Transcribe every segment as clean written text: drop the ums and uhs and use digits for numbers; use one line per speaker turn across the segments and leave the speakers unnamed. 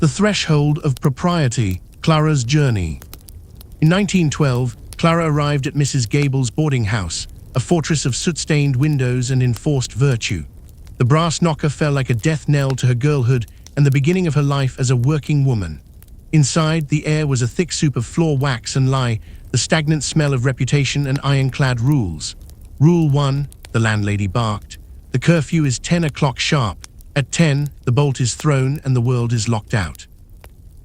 The threshold of propriety, Clara's journey. In 1912, Clara arrived at Mrs. Gable's boarding house, a fortress of soot-stained windows and enforced virtue. The brass knocker fell like a death knell to her girlhood and the beginning of her life as a working woman. Inside, the air was a thick soup of floor wax and lye, the stagnant smell of reputation and ironclad rules. Rule 1, the landlady barked. The curfew is 10 o'clock sharp. At 10, the bolt is thrown and the world is locked out.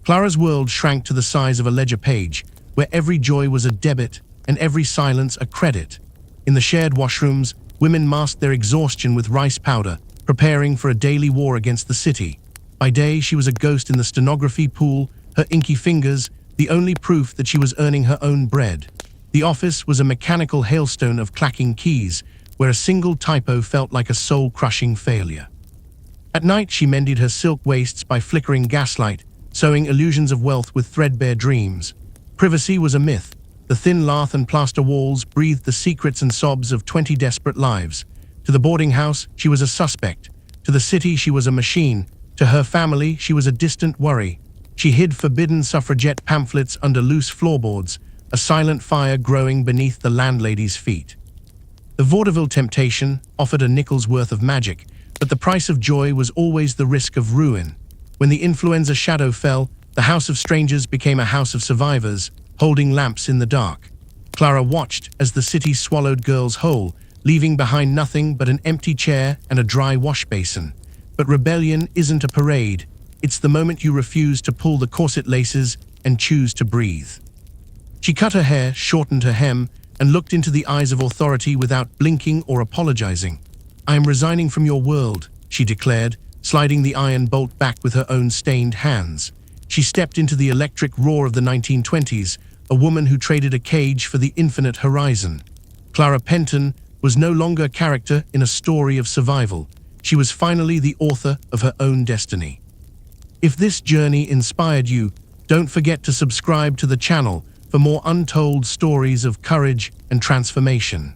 Clara's world shrank to the size of a ledger page, where every joy was a debit and every silence a credit. In the shared washrooms, women masked their exhaustion with rice powder, preparing for a daily war against the city. By day, she was a ghost in the stenography pool, her inky fingers the only proof that she was earning her own bread. The office was a mechanical hailstone of clacking keys, where a single typo felt like a soul-crushing failure. At night, she mended her silk waists by flickering gaslight, sewing illusions of wealth with threadbare dreams. Privacy was a myth. The thin lath and plaster walls breathed the secrets and sobs of 20 desperate lives. To the boarding house, she was a suspect. To the city, she was a machine. To her family, she was a distant worry. She hid forbidden suffragette pamphlets under loose floorboards, a silent fire growing beneath the landlady's feet. The vaudeville temptation offered a nickel's worth of magic, but the price of joy was always the risk of ruin. When the influenza shadow fell, the House of Strangers became a house of survivors, holding lamps in the dark. Clara watched as the city swallowed girls whole, leaving behind nothing but an empty chair and a dry wash basin. But rebellion isn't a parade. It's the moment you refuse to pull the corset laces and choose to breathe. She cut her hair, shortened her hem, and looked into the eyes of authority without blinking or apologizing. "I am resigning from your world," she declared, sliding the iron bolt back with her own stained hands. She stepped into the electric roar of the 1920s, a woman who traded a cage for the infinite horizon. Clara Penton was no longer a character in a story of survival. She was finally the author of her own destiny. If this journey inspired you, don't forget to subscribe to the channel for more untold stories of courage and transformation.